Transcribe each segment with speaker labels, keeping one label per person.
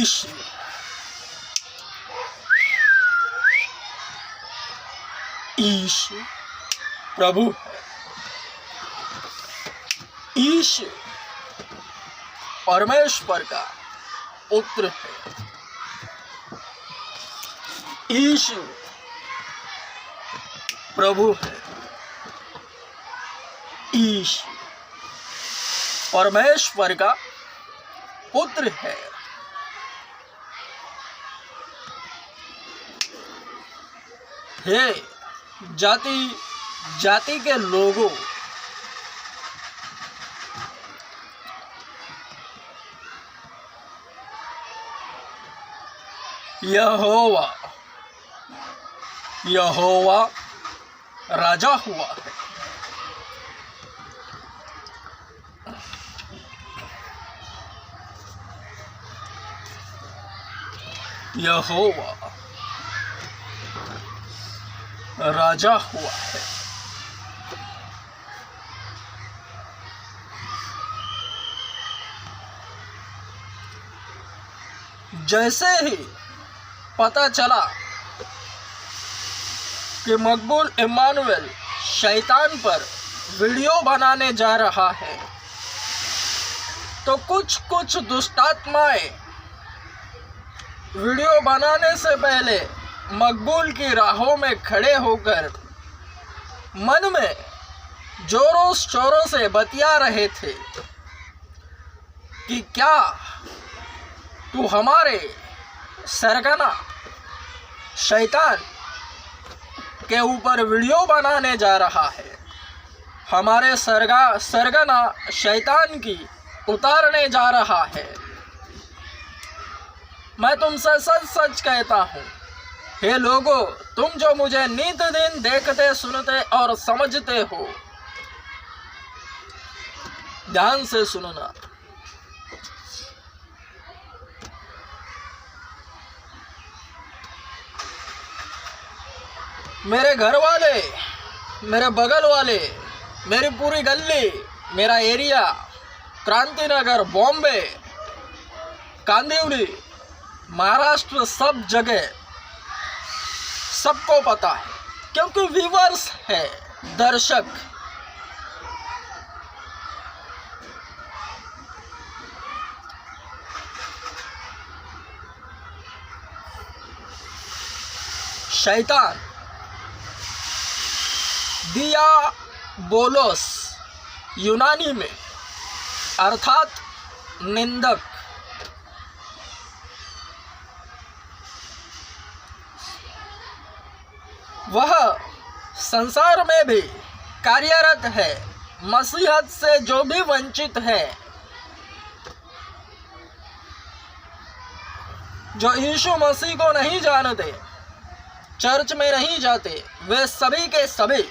Speaker 1: ईश ईश प्रभु है। ईश परमेश्वर का पुत्र है। ईश प्रभु है। ईश परमेश्वर का पुत्र है। हे जाति जाति के लोगों, यहोवा यहोवा राजा हुआ है। यहोवा राजा हुआ है। जैसे ही पता चला कि मकबूल इमानुएल शैतान पर वीडियो बनाने जा रहा है, तो कुछ दुष्टात्माएं वीडियो बनाने से पहले मकबूल की राहों में खड़े होकर मन में जोरों शोरों से बतिया रहे थे कि क्या तू हमारे सरगना शैतान के ऊपर वीडियो बनाने जा रहा है, हमारे सरगना शैतान की उतारने जा रहा है। मैं तुमसे सच सच कहता हूँ, हे लोगों, तुम जो मुझे नित दिन देखते सुनते और समझते हो, ध्यान से सुनना। मेरे घर वाले, मेरे बगल वाले, मेरी पूरी गली, मेरा एरिया, क्रांतिनगर, बॉम्बे, कांदिवली, महाराष्ट्र, सब जगह सबको पता है, क्योंकि व्यूअर्स है, दर्शक। शैतान दियाबोलोस यूनानी में अर्थात निंदक। वह संसार में भी कार्यरत है। मसीहत से जो भी वंचित है, जो यीशु मसीह को नहीं जानते, चर्च में नहीं जाते, वे सभी के सभी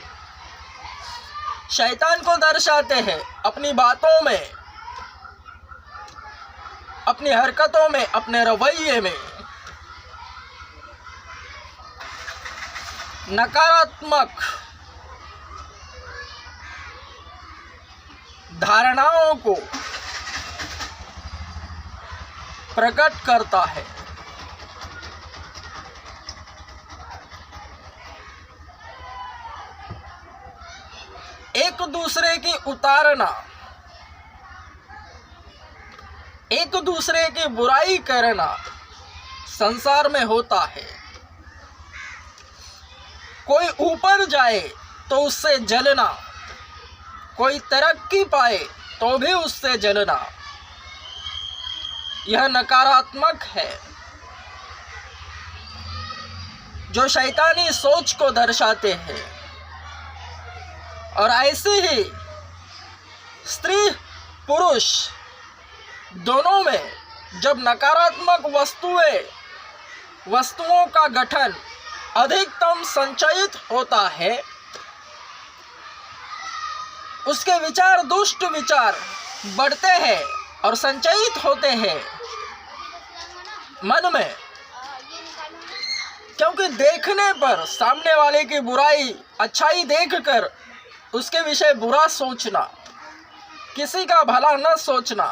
Speaker 1: शैतान को दर्शाते हैं अपनी बातों में, अपनी हरकतों में, अपने रवैये में। नकारात्मक धारणाओं को प्रकट करता है। एक दूसरे की उतारना, एक दूसरे की बुराई करना संसार में होता है। कोई ऊपर जाए तो उससे जलना, कोई तरक्की पाए तो भी उससे जलना, यह नकारात्मक है, जो शैतानी सोच को दर्शाते हैं। और ऐसे ही स्त्री पुरुष दोनों में जब नकारात्मक वस्तुओं का गठन अधिकतम संचयित होता है, उसके विचार, दुष्ट विचार बढ़ते हैं और संचयित होते हैं मन में। क्योंकि देखने पर सामने वाले की बुराई, अच्छाई देखकर उसके विषय बुरा सोचना, किसी का भला न सोचना,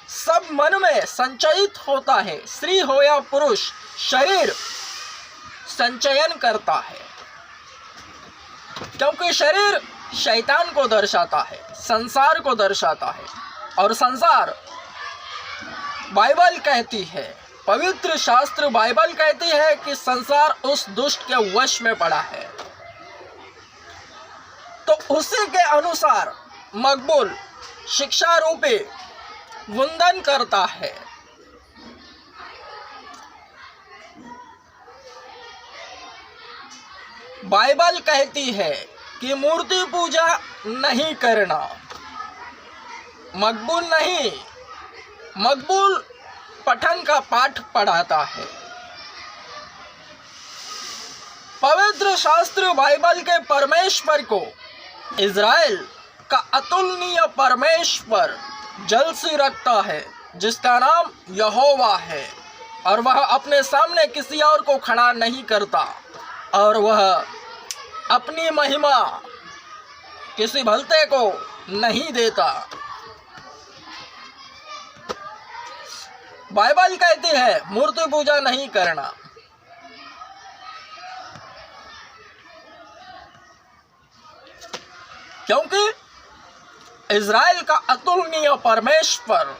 Speaker 1: सब मन में संचयित होता है। स्त्री हो या पुरुष, शरीर संचयन करता है, क्योंकि शरीर शैतान को दर्शाता है, संसार को दर्शाता है। और संसार बाइबल कहती है, पवित्र शास्त्र बाइबल कहती है कि संसार उस दुष्ट के वश में पड़ा है। तो उसी के अनुसार मकबूल शिक्षा रूपी वंदन करता है। बाइबल कहती है कि मूर्ति पूजा नहीं करना, मकबूल नहीं। मकबूल पठन का पाठ पढ़ाता है। पवित्र शास्त्र बाइबल के परमेश्वर को इज़राइल का अतुलनीय परमेश्वर जलसी रखता है, जिसका नाम यहोवा है, और वह अपने सामने किसी और को खड़ा नहीं करता, और वह अपनी महिमा किसी भलते को नहीं देता। बाइबल कहती है मूर्ति पूजा नहीं करना। क्योंकि इज़राइल का अतुलनीय परमेश्वर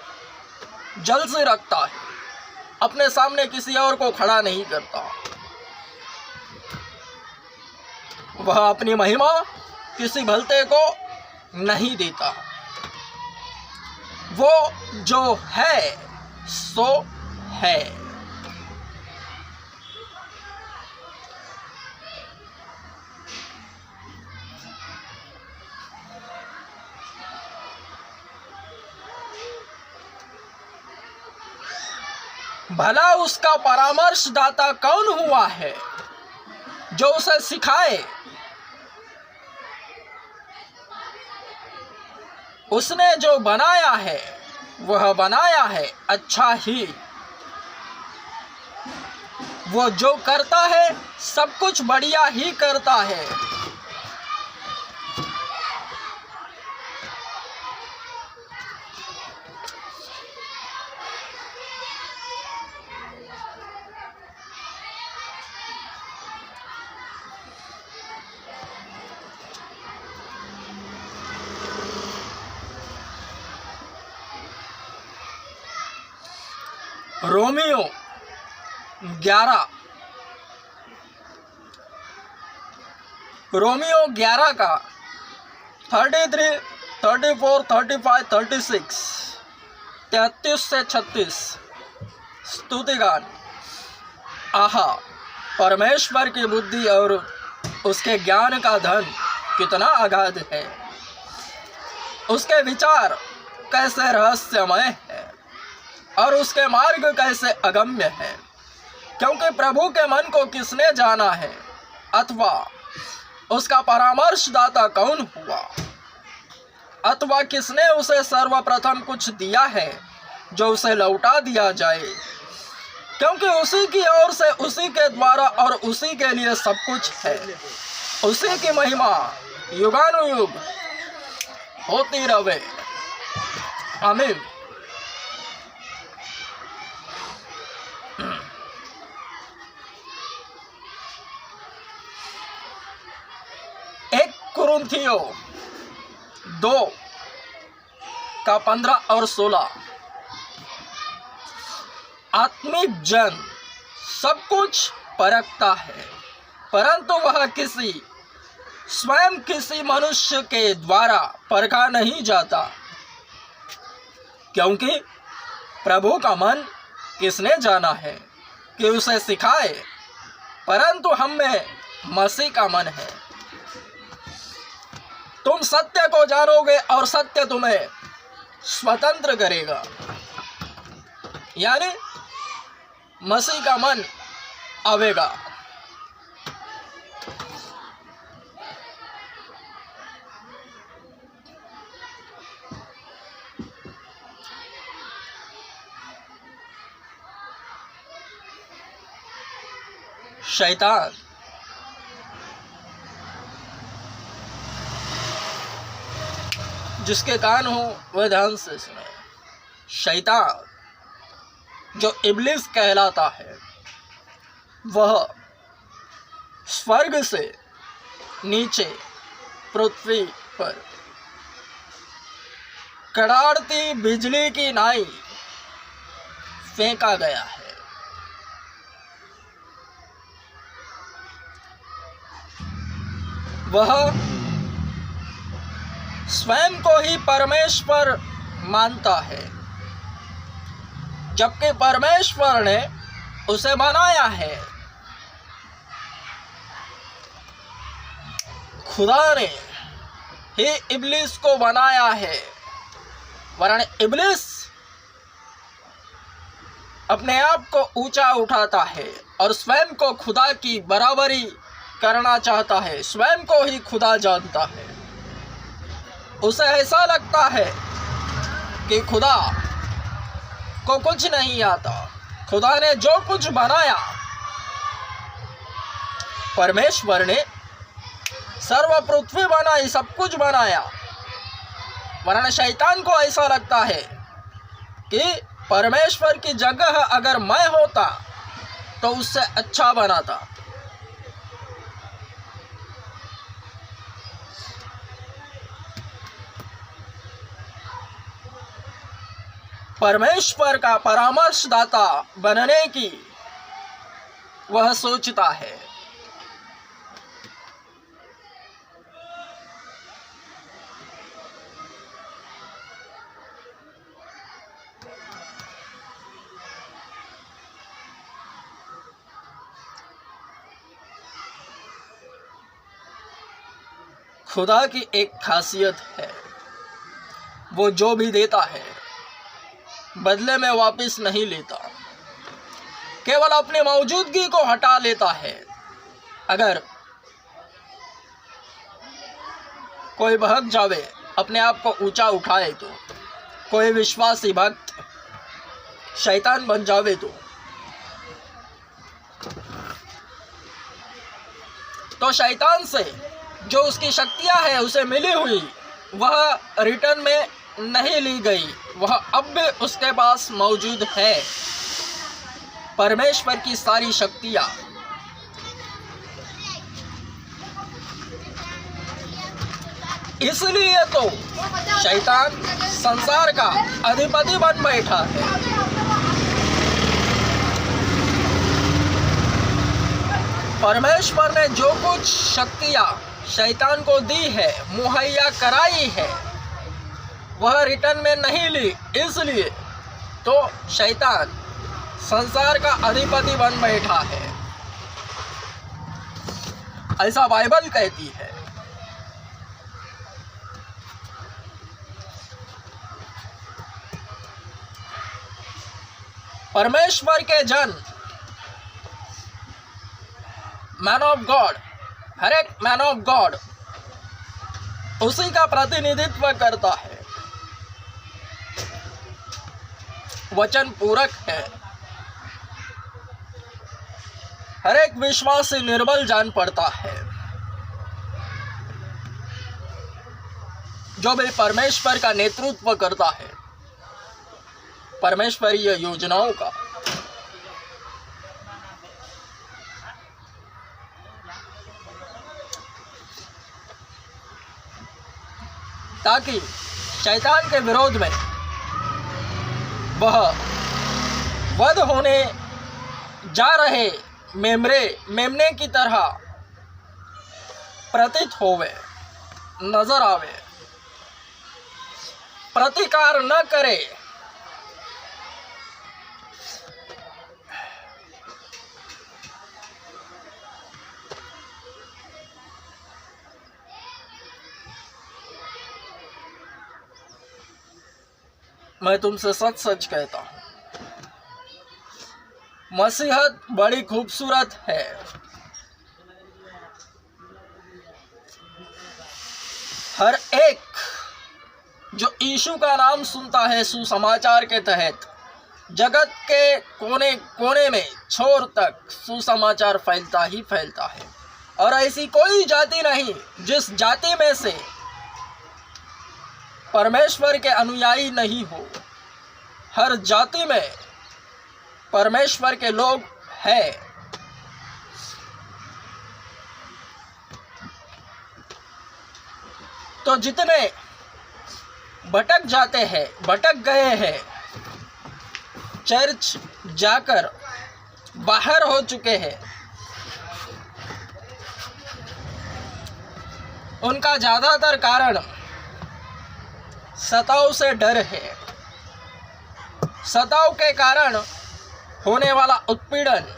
Speaker 1: जलसी रखता है, अपने सामने किसी और को खड़ा नहीं करता। वह अपनी महिमा किसी भलते को नहीं देता। वो जो है सो है। भला उसका परामर्शदाता कौन हुआ है जो उसे सिखाए? उसने जो बनाया है वह बनाया है अच्छा ही। वो जो करता है सब कुछ बढ़िया ही करता है। रोमियो 11 का 33, 34, 35, 36, 33 से 36 स्तुतिगान। आहा, परमेश्वर की बुद्धि और उसके ज्ञान का धन कितना अगाध है। उसके विचार कैसे रहस्यमय है और उसके मार्ग कैसे अगम्य है। क्योंकि प्रभु के मन को किसने जाना है, अथवा उसका परामर्शदाता कौन हुआ, अथवा किसने उसे सर्वप्रथम कुछ दिया है जो उसे लौटा दिया जाए। क्योंकि उसी की ओर से, उसी के द्वारा और उसी के लिए सब कुछ है। उसी की महिमा युगानुयुग होती रहे। आमीन। कुरिन्थियों 2 का 15 और 16। आत्मिक जन सब कुछ परखता है, परंतु वह स्वयं किसी मनुष्य के द्वारा परखा नहीं जाता। क्योंकि प्रभु का मन किसने जाना है कि उसे सिखाए, परंतु हम में मसीह का मन है। तुम सत्य को जानोगे और सत्य तुम्हें स्वतंत्र करेगा। यानी मसीह का मन आवेगा। शैतान जिसके कान हो वह ध्यान से सुने। शैतान जो इब्लिस कहलाता है, वह स्वर्ग से नीचे पृथ्वी पर कड़ाड़ती बिजली की नाई फेंका गया है। वह स्वयं को ही परमेश्वर मानता है, जबकि परमेश्वर ने उसे बनाया है। खुदा ने ही इब्लिस को बनाया है, वरन इब्लिस अपने आप को ऊंचा उठाता है और स्वयं को खुदा की बराबरी करना चाहता है, स्वयं को ही खुदा जानता है। उसे ऐसा लगता है कि खुदा को कुछ नहीं आता। खुदा ने जो कुछ बनाया, परमेश्वर ने सर्व पृथ्वी बनाई, सब कुछ बनाया, वरना शैतान को ऐसा लगता है कि परमेश्वर की जगह अगर मैं होता तो उससे अच्छा बनाता। परमेश्वर का परामर्शदाता बनने की वह सोचता है। खुदा की एक खासियत है, वो जो भी देता है बदले में वापस नहीं लेता, केवल अपनी मौजूदगी को हटा लेता है। अगर कोई भक्त जावे, अपने आप को ऊंचा उठाए, तो कोई विश्वासी भक्त शैतान बन जावे, तो शैतान से जो उसकी शक्तियां हैं उसे मिली हुई, वह रिटर्न में नहीं ली गई, वह अब भी उसके पास मौजूद है। परमेश्वर की सारी शक्तियां। इसलिए तो शैतान संसार का अधिपति बन बैठा है। परमेश्वर ने जो कुछ शक्तियां शैतान को दी है, मुहैया कराई है, वह रिटर्न में नहीं ली। इसलिए तो शैतान संसार का अधिपति बन बैठा है, ऐसा बाइबल कहती है। परमेश्वर के जन, मैन ऑफ गॉड, हर एक मैन ऑफ गॉड उसी का प्रतिनिधित्व करता है। वचन पूरक है। हर एक विश्वासी निर्बल जान पड़ता है। जो भी परमेश्वर का नेतृत्व करता है, परमेश्वरीय योजनाओं का, ताकि शैतान के विरोध में वह वध होने जा रहे मेमने की तरह प्रतीत होवे, नजर आवे, प्रतिकार न करे। मैं तुमसे सच सच कहता हूं, मसीहत बड़ी खूबसूरत है। हर एक जो यीशु का नाम सुनता है सुसमाचार के तहत, जगत के कोने कोने में छोर तक सुसमाचार फैलता ही फैलता है। और ऐसी कोई जाति नहीं जिस जाति में से परमेश्वर के अनुयायी नहीं हो। हर जाति में परमेश्वर के लोग हैं। तो जितने भटक जाते हैं, भटक गए हैं, चर्च जाकर बाहर हो चुके हैं, उनका ज़्यादातर कारण सताव से डर है। सताव के कारण होने वाला उत्पीड़न।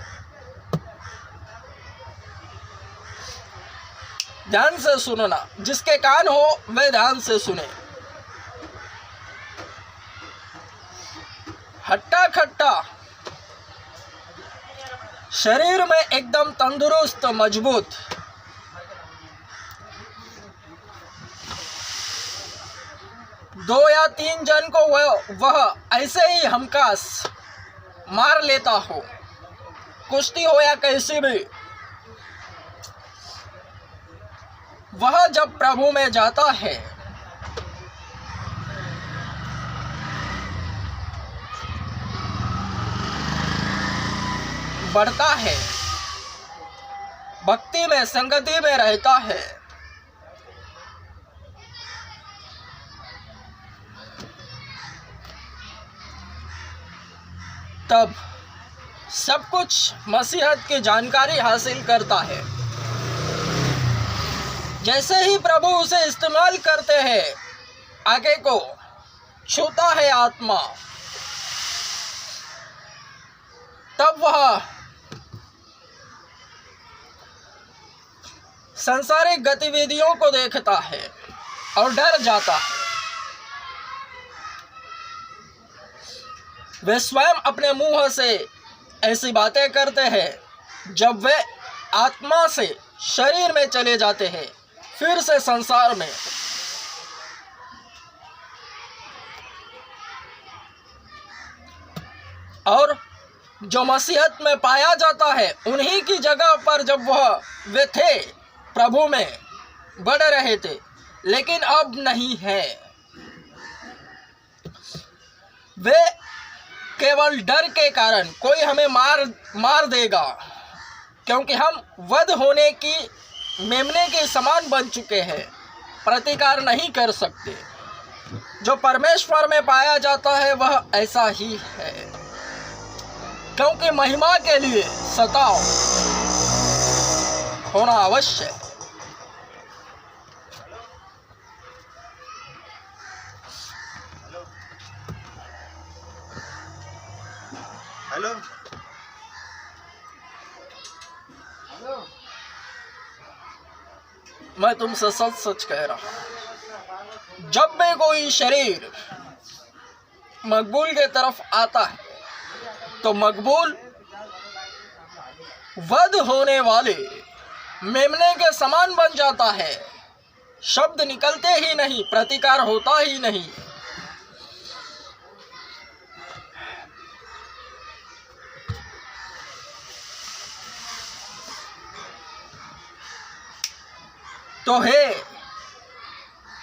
Speaker 1: ध्यान से सुनना, जिसके कान हो वे ध्यान से सुने। हट्टा खट्टा शरीर में एकदम तंदुरुस्त मजबूत, दो या तीन जन को वह ऐसे ही हमकास मार लेता हो, कुश्ती हो या कैसी भी, वह जब प्रभु में जाता है बढ़ता है, भक्ति में संगति में रहता है, तब सब कुछ मसीहत की जानकारी हासिल करता है। जैसे ही प्रभु उसे इस्तेमाल करते हैं, आगे को छूता है आत्मा, तब वह सांसारिक गतिविधियों को देखता है और डर जाता है। वे स्वयं अपने मुंह से ऐसी बातें करते हैं। जब वे आत्मा से शरीर में चले जाते हैं, फिर से संसार में, और जो मसीहत में पाया जाता है, उन्हीं की जगह पर जब वे थे, प्रभु में बढ़ रहे थे, लेकिन अब नहीं है। वे केवल डर के कारण कोई हमें मार देगा, क्योंकि हम वध होने की मेमने के समान बन चुके हैं, प्रतिकार नहीं कर सकते। जो परमेश्वर में पाया जाता है वह ऐसा ही है, क्योंकि महिमा के लिए सताव होना अवश्य है।
Speaker 2: हेलो
Speaker 1: मैं तुमसे सच सच कह रहा हूं, जब भी कोई शरीर मकबूल के तरफ आता है, तो मकबूल वध होने वाले मेमने के समान बन जाता है। शब्द निकलते ही नहीं, प्रतिकार होता ही नहीं। तो हे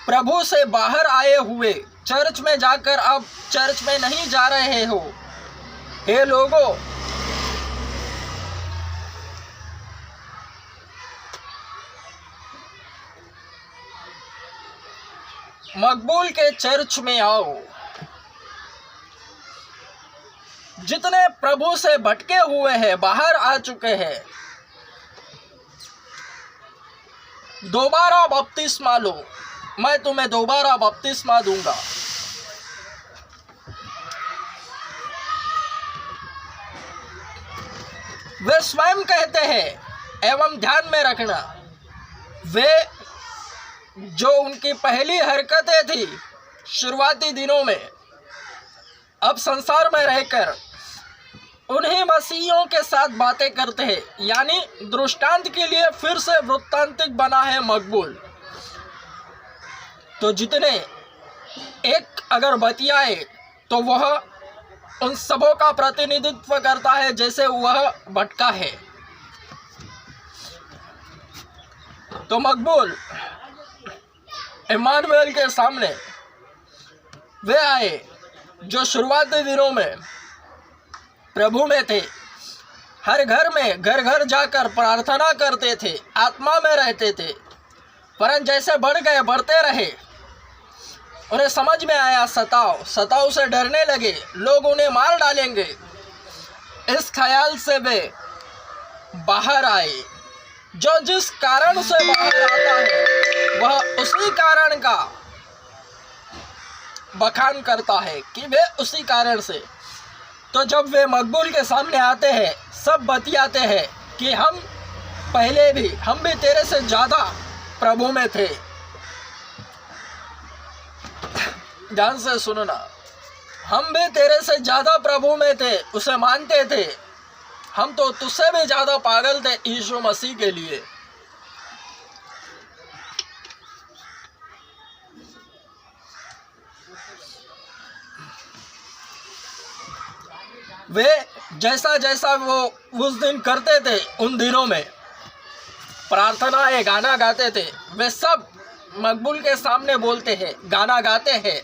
Speaker 1: प्रभु से बाहर आए हुए, चर्च में जाकर अब चर्च में नहीं जा रहे हो, हे लोगों, मकबूल के चर्च में आओ। जितने प्रभु से भटके हुए हैं, बाहर आ चुके हैं, दोबारा बपतिस्मा लो, मैं तुम्हें दोबारा बपतिस्मा दूंगा। वे स्वयं कहते हैं, एवं ध्यान में रखना, वे जो उनकी पहली हरकतें थी शुरुआती दिनों में, अब संसार में रहकर उन्हीं मसीहियों के साथ बातें करते हैं, यानी दृष्टांत के लिए फिर से वृत्तांतिक बना है मकबूल। तो जितने एक अगर बतियाए, तो वह उन सबों का प्रतिनिधित्व करता है, जैसे वह भटका है। तो मकबूल इम्मानुएल के सामने वे आए जो शुरुआती दिनों में प्रभु में थे, हर घर में घर घर जाकर प्रार्थना करते थे, आत्मा में रहते थे, परंतु जैसे बढ़ते रहे, उन्हें समझ में आया सताव से डरने लगे, लोग उन्हें मार डालेंगे। इस ख्याल से वे बाहर आए। जो जिस कारण से बाहर आता है वह उसी कारण का बखान करता है कि वे उसी कारण से। तो जब वे मकबूल के सामने आते हैं, सब बतियाते हैं कि हम भी तेरे से ज़्यादा प्रभु में थे। ध्यान से सुनना, हम भी तेरे से ज़्यादा प्रभु में थे, उसे मानते थे। हम तो तुझसे भी ज़्यादा पागल थे यीशु मसीह के लिए। वे जैसा वो उस दिन करते थे, उन दिनों में प्रार्थना गाना गाते थे, वे सब मकबूल के सामने बोलते हैं, गाना गाते हैं।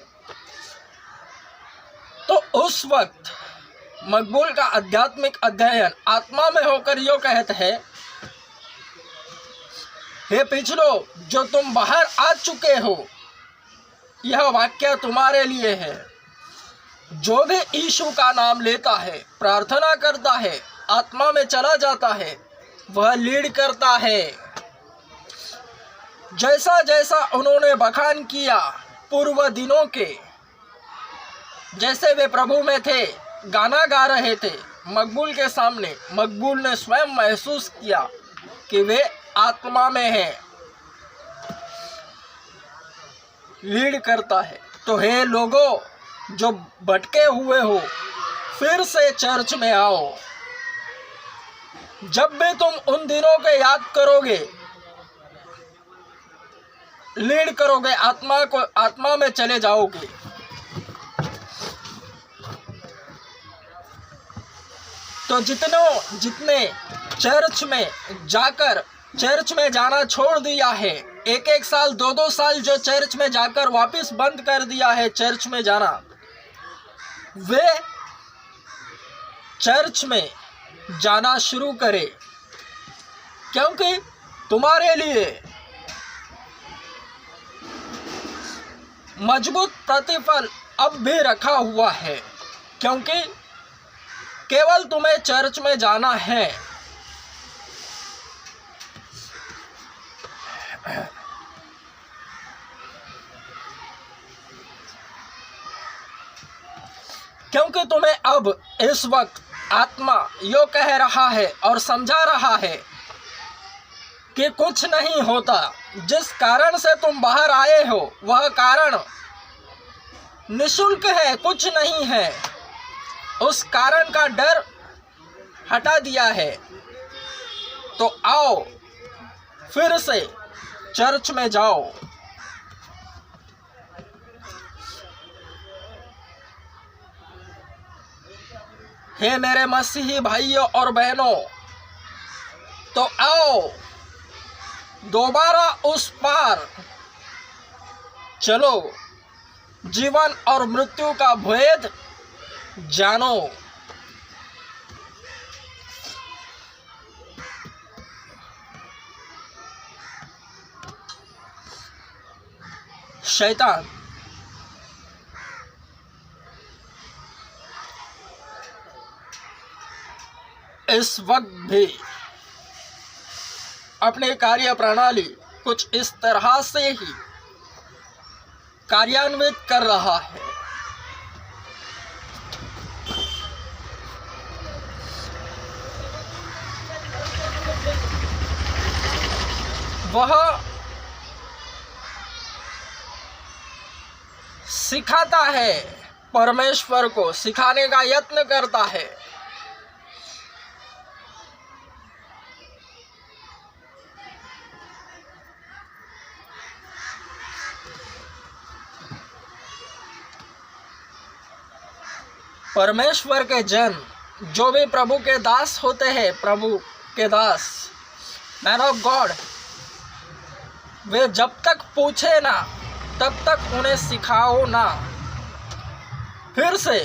Speaker 1: तो उस वक्त मकबूल का आध्यात्मिक अध्ययन आत्मा में होकर यो कहते हैं, हे पिछलो जो तुम बाहर आ चुके हो, यह वाक्य तुम्हारे लिए है। जो भी यीशु का नाम लेता है, प्रार्थना करता है, आत्मा में चला जाता है, वह लीड करता है। जैसा उन्होंने बखान किया पूर्व दिनों के, जैसे वे प्रभु में थे, गाना गा रहे थे मकबूल के सामने, मकबूल ने स्वयं महसूस किया कि वे आत्मा में हैं, लीड करता है। तो हे लोगों जो भटके हुए हो, फिर से चर्च में आओ। जब भी तुम उन दिनों के याद करोगे, लीड करोगे, आत्मा में चले जाओगे। तो जितने चर्च में जाना छोड़ दिया है, एक साल 2 साल जो चर्च में जाकर वापस बंद कर दिया है चर्च में जाना, वे चर्च में जाना शुरू करें, क्योंकि तुम्हारे लिए मजबूत प्रतिफल अब भी रखा हुआ है। क्योंकि केवल तुम्हें चर्च में जाना है। क्योंकि तुम्हें अब इस वक्त आत्मा यो कह रहा है और समझा रहा है कि कुछ नहीं होता। जिस कारण से तुम बाहर आए हो वह कारण निःशुल्क है, कुछ नहीं है। उस कारण का डर हटा दिया है। तो आओ फिर से चर्च में जाओ। हे मेरे मसीही भाइयों और बहनों, तो आओ दोबारा उस पार चलो, जीवन और मृत्यु का भेद जानो। शैतान इस वक्त भी अपनी कार्य प्रणाली कुछ इस तरह से ही कार्यान्वित कर रहा है। वह सिखाता है, परमेश्वर को सिखाने का यत्न करता है। परमेश्वर के जन जो भी प्रभु के दास होते हैं, प्रभु के दास, मैन ऑफ गॉड, वे जब तक पूछे ना तब तक उन्हें सिखाओ ना। फिर से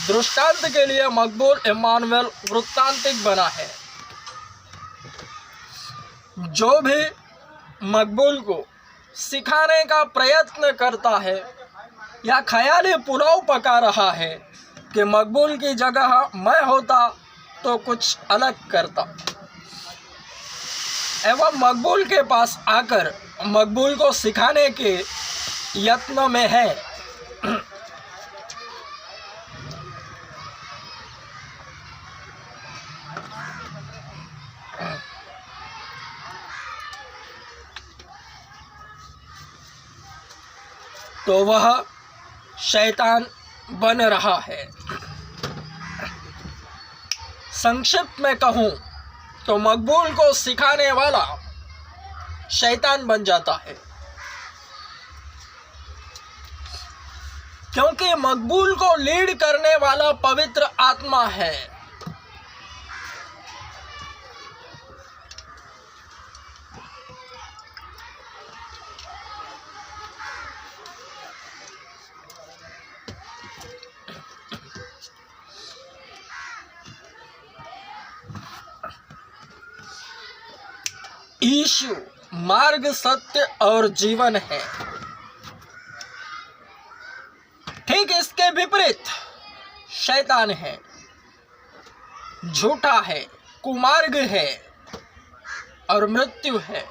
Speaker 1: दृष्टांत के लिए मकबूल इमानुएल वृत्तांतिक बना है। जो भी मकबूल को सिखाने का प्रयत्न करता है या ख्याली पुलाव पका रहा है कि मकबूल की जगह मैं होता तो कुछ अलग करता, एवं मकबूल के पास आकर मकबूल को सिखाने के यत्न में है, तो वह शैतान बन रहा है। संक्षिप्त में कहूँ तो मकबूल को सिखाने वाला शैतान बन जाता है, क्योंकि मकबूल को लीड करने वाला पवित्र आत्मा है। यीशु मार्ग, सत्य और जीवन है। ठीक इसके विपरीत शैतान है, झूठा है, कुमार्ग है और मृत्यु है।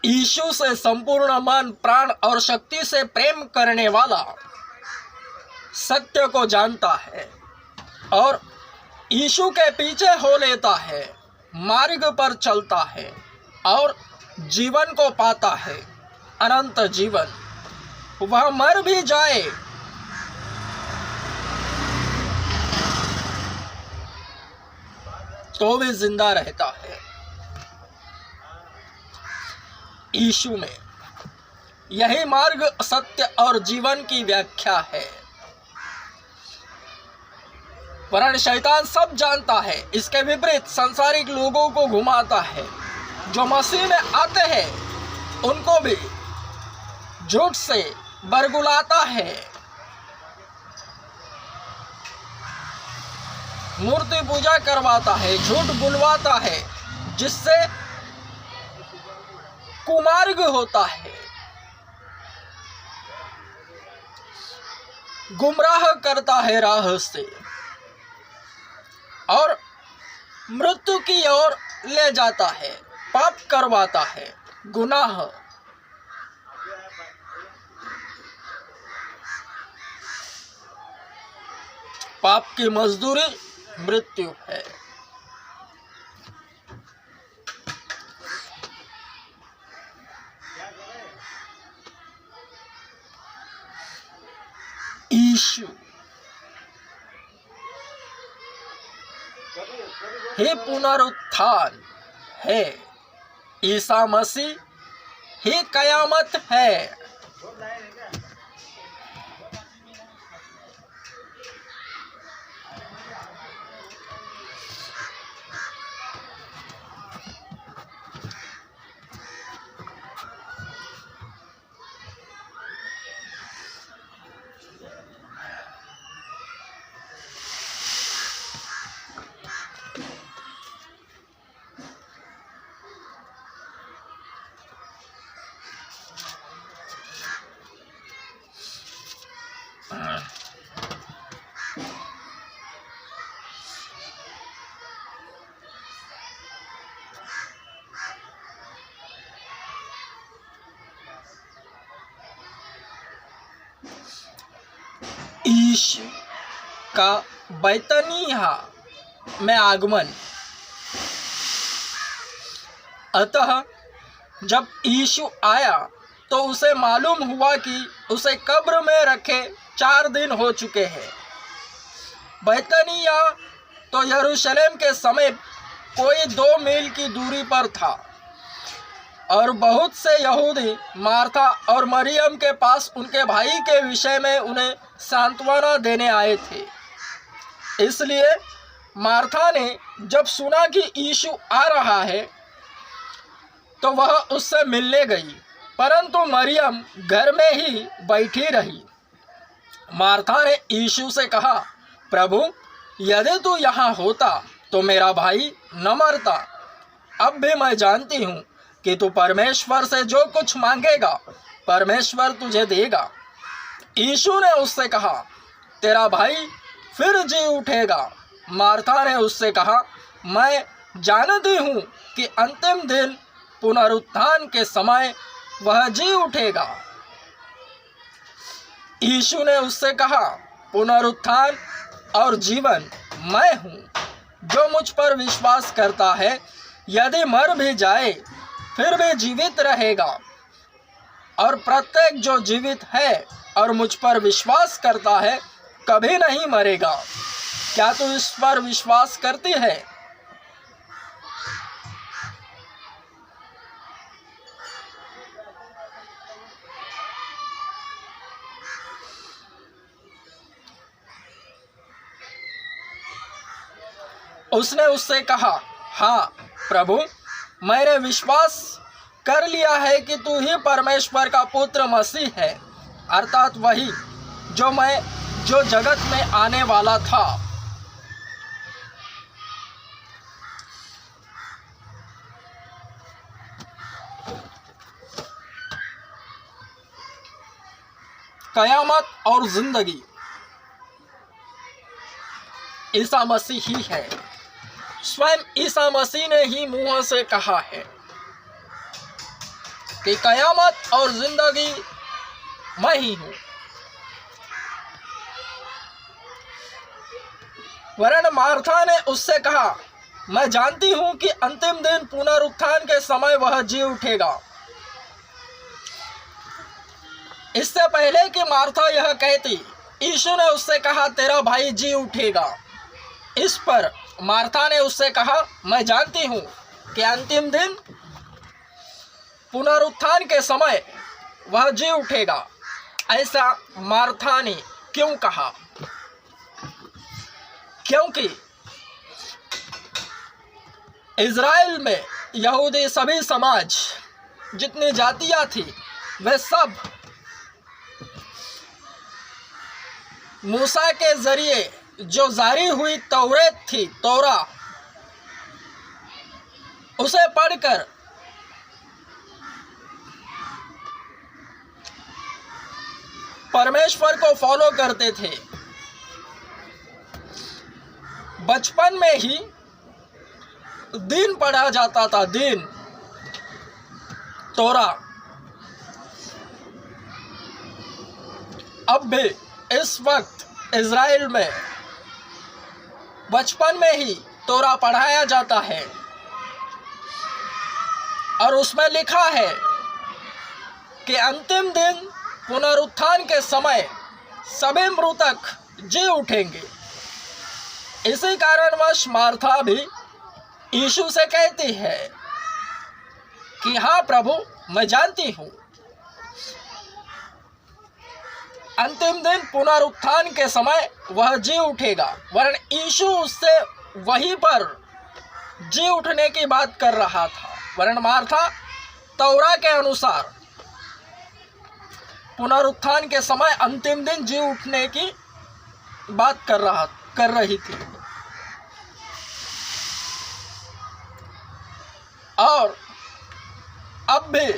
Speaker 1: यीशु से संपूर्ण मन, प्राण और शक्ति से प्रेम करने वाला सत्य को जानता है और यीशु के पीछे हो लेता है, मार्ग पर चलता है और जीवन को पाता है, अनंत जीवन। वह मर भी जाए तो भी जिंदा रहता है। यीशु में यही मार्ग, सत्य और जीवन की व्याख्या है। वरन शैतान सब जानता है, इसके विपरीत सांसारिक लोगों को घुमाता है। जो मसीह में आते हैं उनको भी झूठ से बरगुलाता है, मूर्ति पूजा करवाता है, झूठ बुलवाता है, जिससे कुमार्ग होता है, गुमराह करता है राह से और मृत्यु की ओर ले जाता है, पाप करवाता है, गुनाह। पाप की मजदूरी मृत्यु है। यीशु ही पुनरुत्थान है, ईसा मसीह ही कयामत है। यीशु का बैतनिय्याह में आगमन। अतः जब यीशु आया तो उसे मालूम हुआ कि उसे कब्र में रखे 4 दिन हो चुके हैं। बैतनिय्याह तो यरूशलेम के समीप कोई 2 मील की दूरी पर था और बहुत से यहूदी मार्था और मरियम के पास उनके भाई के विषय में उन्हें सांत्वना देने आए थे। इसलिए मार्था ने जब सुना कि यीशु आ रहा है तो वह उससे मिलने गई, परंतु मरियम घर में ही बैठी रही। मार्था ने यीशु से कहा, प्रभु, यदि तू यहाँ होता तो मेरा भाई न मरता। अब भी मैं जानती हूँ कि तू परमेश्वर से जो कुछ मांगेगा परमेश्वर तुझे देगा। यीशु ने उससे कहा, तेरा भाई फिर जी उठेगा। मार्था ने उससे कहा, मैं जानती हूँ कि अंतिम दिन पुनरुत्थान के समय वह जी उठेगा। यीशु ने उससे कहा, पुनरुत्थान और जीवन मैं हूँ। जो मुझ पर विश्वास करता है यदि मर भी जाए फिर भी जीवित रहेगा, और प्रत्येक जो जीवित है और मुझ पर विश्वास करता है कभी नहीं मरेगा। क्या तू इस पर विश्वास करती है? उसने उससे कहा, हाँ प्रभु, मैंने विश्वास कर लिया है कि तू ही परमेश्वर का पुत्र मसीह है, अर्थात वही जो जगत में आने वाला था। कयामत और जिंदगी ईसा मसीह ही है। स्वयं ईसा मसीह ने ही मुंह से कहा है कि कयामत और जिंदगी मैं ही हूं। वरन मार्था ने उससे कहा, मैं जानती हूं कि अंतिम दिन पुनरुत्थान के समय वह जी उठेगा। इससे पहले कि मार्था यह कहती, यीशु ने उससे कहा, तेरा भाई जी उठेगा। इस पर मार्था ने उससे कहा, मैं जानती हूँ कि अंतिम दिन पुनरुत्थान के समय वह जी उठेगा। ऐसा मार्था ने क्यों कहा? क्योंकि इज़राइल में यहूदी सभी समाज जितनी जातियां थी वे सब मूसा के जरिए जो जारी हुई तौरेत थी, तौरा, उसे पढ़कर परमेश्वर को फॉलो करते थे। बचपन में ही दिन पढ़ा जाता था, दिन, तौरा। अब भी इस वक्त इज़राइल में बचपन में ही तौरा पढ़ाया जाता है और उसमें लिखा है कि अंतिम दिन पुनरुत्थान के समय सभी मृतक जी उठेंगे। इसी कारणवश मार्था भी यीशु से कहती है कि हाँ प्रभु, मैं जानती हूँ अंतिम दिन पुनरुत्थान के समय वह जी उठेगा। वरन यीशु उससे वहीं पर जी उठने की बात कर रहा था। वरन मार्था तौरा के अनुसार पुनरुत्थान के समय अंतिम दिन जी उठने की बात कर रही थी। और अब भी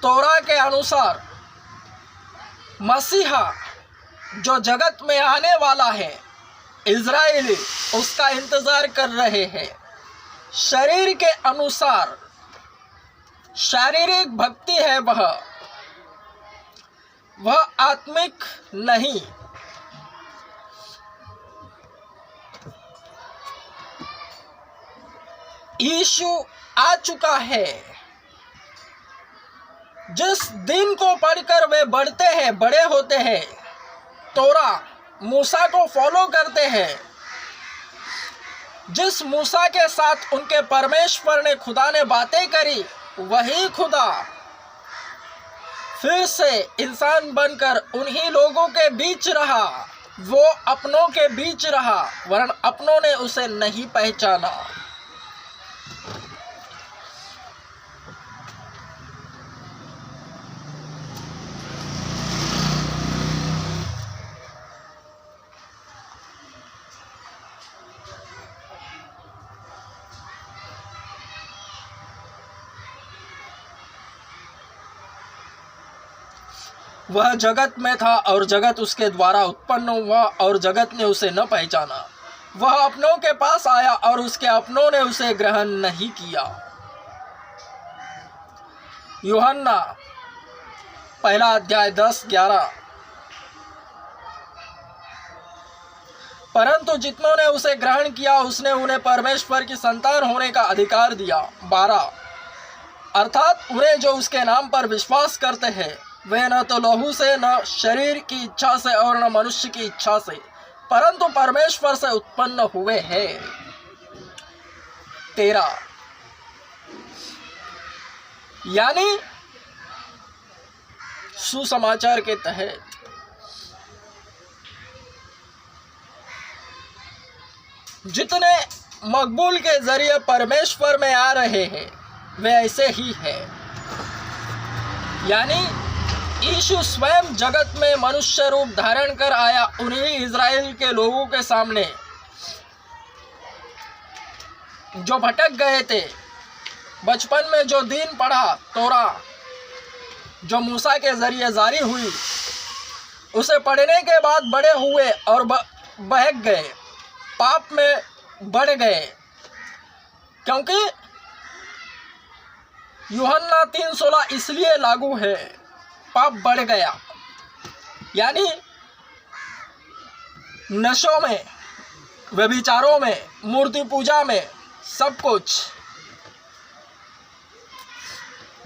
Speaker 1: तौरा के अनुसार मसीहा जो जगत में आने वाला है, इज़राइली उसका इंतजार कर रहे हैं। शरीर के अनुसार शारीरिक भक्ति है वह आत्मिक नहीं। यीशु आ चुका है। जिस दिन को पढ़कर वे बड़े होते हैं, तौरा मूसा को फॉलो करते हैं, जिस मूसा के साथ उनके परमेश्वर ने खुदा ने बातें करी, वही खुदा फिर से इंसान बनकर उन्हीं लोगों के बीच रहा। वो अपनों के बीच रहा, वरन अपनों ने उसे नहीं पहचाना। वह जगत में था और जगत उसके द्वारा उत्पन्न हुआ और जगत ने उसे न पहचाना। वह अपनों के पास आया और उसके अपनों ने उसे ग्रहण नहीं किया। यूहन्ना 1 10-11। परंतु जितनों ने उसे ग्रहण किया उसने उन्हें परमेश्वर की संतान होने का अधिकार दिया। 12। अर्थात उन्हें जो उसके नाम पर विश्वास करते हैं, वे न तो लहू से, न शरीर की इच्छा से और न मनुष्य की इच्छा से, परंतु परमेश्वर से उत्पन्न हुए हैं। 13। यानी सुसमाचार के तहत जितने मकबूल के जरिए परमेश्वर में आ रहे हैं वे ऐसे ही है। यानी यीशु स्वयं जगत में मनुष्य रूप धारण कर आया उन्हीं इज़राइल के लोगों के सामने जो भटक गए थे। बचपन में जो दीन पढ़ा, तोरा जो मूसा के जरिए जारी हुई, उसे पढ़ने के बाद बड़े हुए और बहक गए, पाप में बढ़ गए। क्योंकि यूहन्ना 3:16 इसलिए लागू है, पाप बढ़ गया। यानी नशों में, व्यभिचारों में, मूर्ति पूजा में, सब कुछ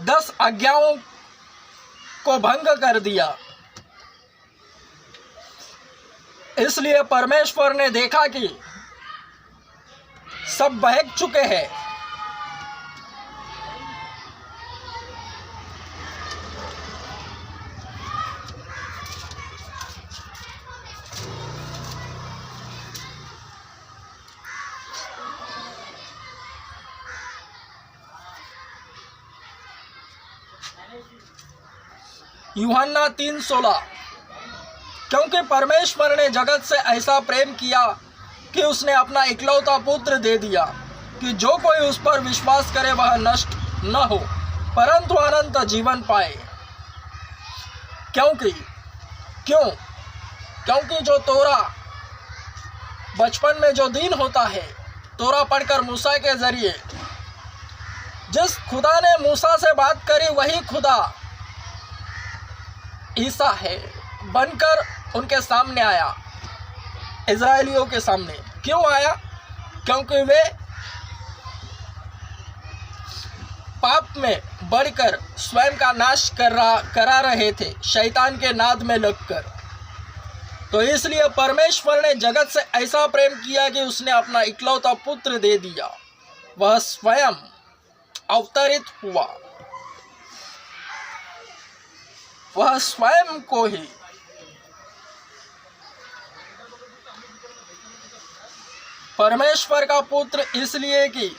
Speaker 1: 10 आज्ञाओं को भंग कर दिया। इसलिए परमेश्वर ने देखा कि सब बहक चुके हैं। यूहन्ना 3:16। क्योंकि परमेश्वर ने जगत से ऐसा प्रेम किया कि उसने अपना इकलौता पुत्र दे दिया कि जो कोई उस पर विश्वास करे वह नष्ट न हो परंतु अनंत जीवन पाए। क्योंकि जो तोरा बचपन में जो दिन होता है, तोरा पढ़कर मूसा के जरिए जिस खुदा ने मूसा से बात करी वही खुदा ईसा है, बनकर उनके सामने आया, इज़राइलियों के सामने। क्यों आया? क्योंकि वे पाप में बढ़कर स्वयं का नाश करा रहे थे, शैतान के नाद में लगकर। तो इसलिए परमेश्वर ने जगत से ऐसा प्रेम किया कि उसने अपना इकलौता पुत्र दे दिया। वह स्वयं अवतरित हुआ, वह स्वयं को ही परमेश्वर का पुत्र इसलिए कि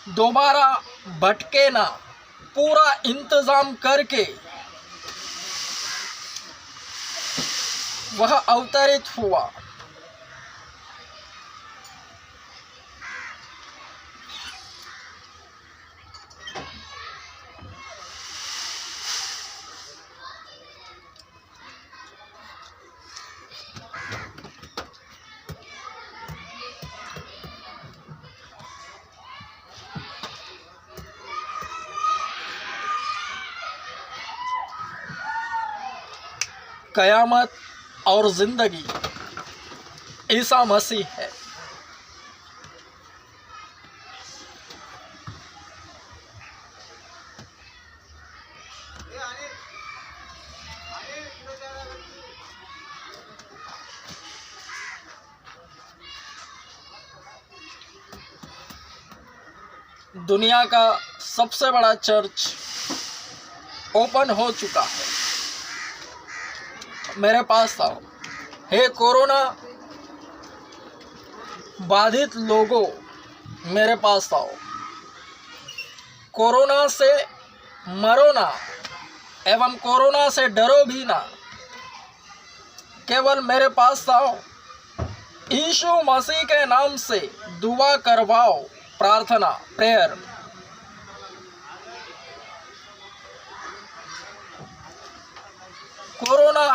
Speaker 1: दोबारा भटके ना, पूरा इंतजाम करके वह अवतरित हुआ। कयामत और जिंदगी ईसा मसीह है। दुनिया का सबसे बड़ा चर्च ओपन हो चुका है। मेरे पास आओ, हे कोरोना बाधित लोगों, मेरे पास आओ। कोरोना से मरो ना एवं कोरोना से डरो भी ना, केवल मेरे पास आओ। यीशु मसीह के नाम से दुआ करवाओ, प्रार्थना, प्रेयर।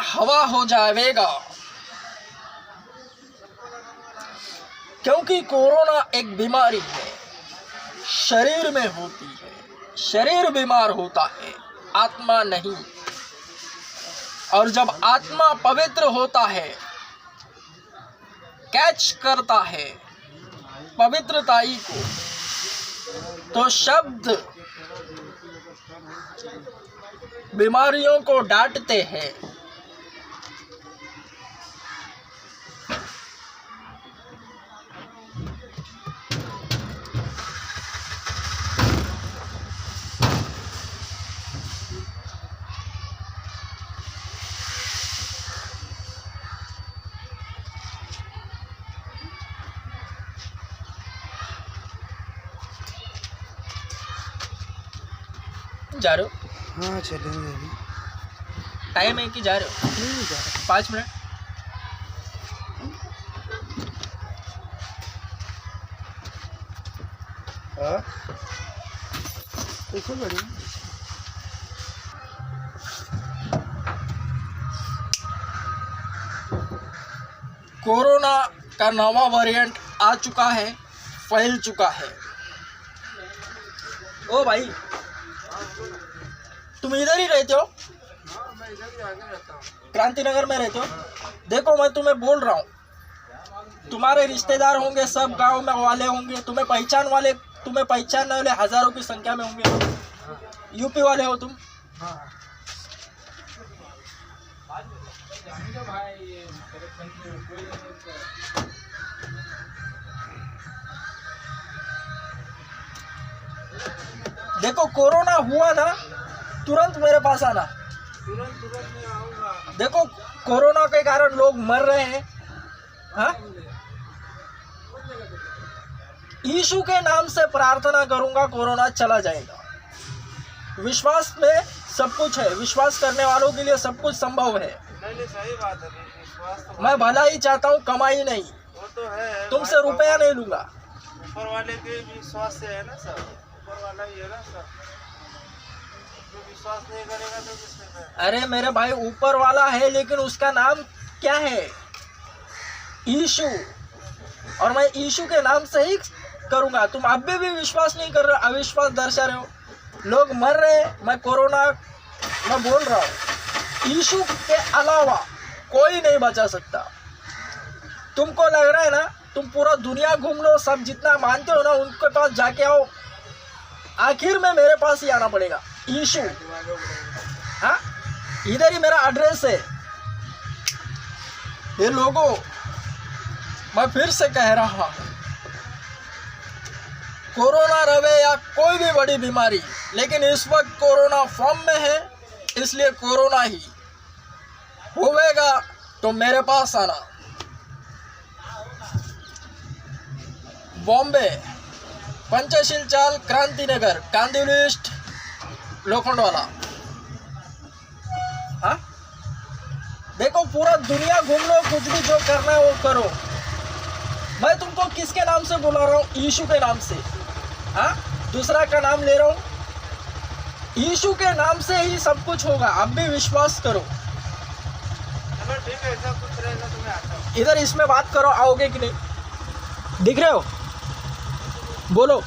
Speaker 1: हवा हो जाएगा, क्योंकि कोरोना एक बीमारी है, शरीर में होती है, शरीर बीमार होता है, आत्मा नहीं। और जब आत्मा पवित्र होता है, कैच करता है पवित्रताई को, तो शब्द बीमारियों को डांटते हैं। जा रहे हो?
Speaker 2: हाँ चलेंगे अभी।
Speaker 1: टाइम है कि जा रहे हो?
Speaker 2: नहीं जा रहा।
Speaker 1: 5 मिनट।
Speaker 2: हाँ कैसे बढ़िया।
Speaker 1: कोरोना का नवा वेरिएंट आ चुका है, फैल चुका है। ओ भाई, तुम इधर ही रहते हो?
Speaker 2: हाँ मैं इधर ही आगे रहता हूँ।
Speaker 1: क्रांति नगर में रहते हो? देखो मैं तुम्हें बोल रहा हूँ, तुम्हारे रिश्तेदार होंगे, सब गांव में वाले होंगे, तुम्हें पहचानने वाले हजारों की संख्या में होंगे। यूपी वाले हो तुम?
Speaker 2: हाँ
Speaker 1: देखो कोरोना हुआ था, तुरंत मेरे पास आना।
Speaker 2: तुरंत मैं आऊँगा।
Speaker 1: देखो कोरोना के कारण लोग मर रहे हैं। हाँ, यीशु के नाम से प्रार्थना करूंगा, कोरोना चला जाएगा। विश्वास में सब कुछ है, विश्वास करने वालों के लिए सब कुछ संभव है।
Speaker 2: नहीं सही बात है, विश्वास तो
Speaker 1: मैं भला ही चाहता हूँ, कमाई नहीं।
Speaker 2: वो तो है,
Speaker 1: तुमसे रुपया नहीं लूंगा।
Speaker 2: ऊपर वाले के विश्वास से है ना सर, ऊपर वाला ही है ना सर। जो विश्वास नहीं करेगा तो किसमें है?
Speaker 1: अरे मेरे भाई, ऊपर वाला है, लेकिन उसका नाम क्या है? यीशु। और मैं यीशु के नाम से ही करूंगा। तुम अभी भी विश्वास नहीं कर रहे, अविश्वास दर्शा रहे हो। लोग मर रहे हैं, मैं बोल रहा हूँ, यीशु के अलावा कोई नहीं बचा सकता। तुमको लग रहा है ना, तुम पूरा दुनिया घूम लो, सब जितना मानते हो ना उनके पास जाके आओ, आखिर में मेरे पास ही आना पड़ेगा। यीशु, हाँ, इधर ही मेरा एड्रेस है। ये लोगों, मैं फिर से कह रहा हूँ, कोरोना रहे या कोई भी बड़ी बीमारी, लेकिन इस वक्त कोरोना फॉर्म में है, इसलिए कोरोना ही होवेगा तो मेरे पास आना। बॉम्बे, पंचशील चाल, क्रांति नगर, कांदिवली, लोखंडवाला। हाँ, देखो पूरा दुनिया घूम लो, कुछ भी जो करना है वो करो। मैं तुमको किसके नाम से बुला रहा हूँ? यीशु के नाम से। हाँ, दूसरा का नाम ले रहा हूँ। यीशु के नाम से ही सब कुछ होगा, अब भी विश्वास करो।
Speaker 2: चलो ठीक है, ऐसा कुछ रहेगा तो मैं आता हूँ।
Speaker 1: इधर इसमें बात करो, आओगे कि नहीं? दिख रहे हो? बोलो,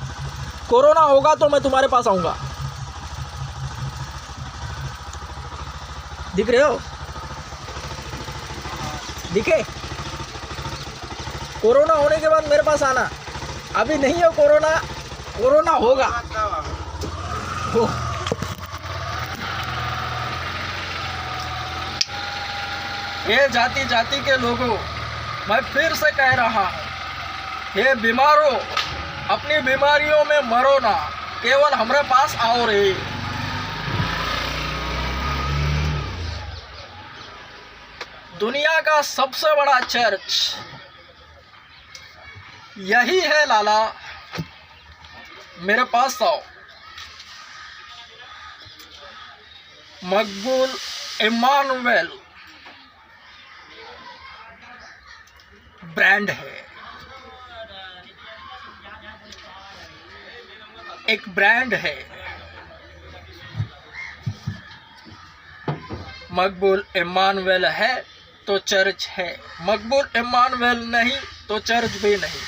Speaker 1: कोरोना होगा तो मैं तुम्हारे पास आऊंगा। दिख रहे हो? दिखे? कोरोना होने के बाद मेरे पास आना। अभी नहीं है कोरोना, कोरोना होगा। हो। ये जाति जाति के लोगों, मैं फिर से कह रहा हूँ, ये बीमारों, अपनी बीमारियों में मरो ना, केवल हमारे पास आओ रे। दुनिया का सबसे बड़ा चर्च यही है लाला, मेरे पास आओ। मकबूल इमानुएल ब्रांड है, एक ब्रांड है। मकबूल इमानुएल है तो चर्च है, मकबूल इमानुएल नहीं तो चर्च भी नहीं।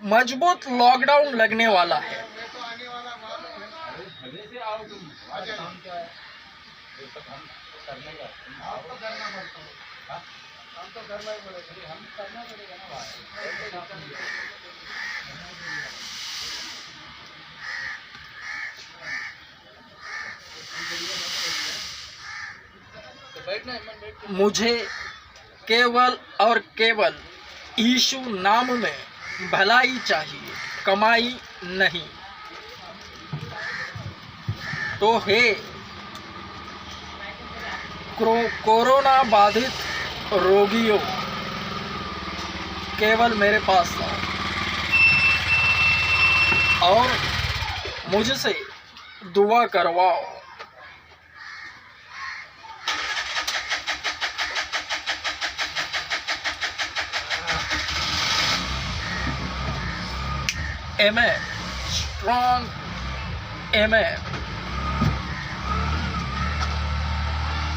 Speaker 1: मजबूत लॉकडाउन लगने वाला है। मुझे केवल और केवल यीशु नाम में भलाई चाहिए, कमाई नहीं। तो हे कोरोना बाधित रोगियों, केवल मेरे पास आओ और मुझसे दुआ करवाओ। Amen. Strong Amen.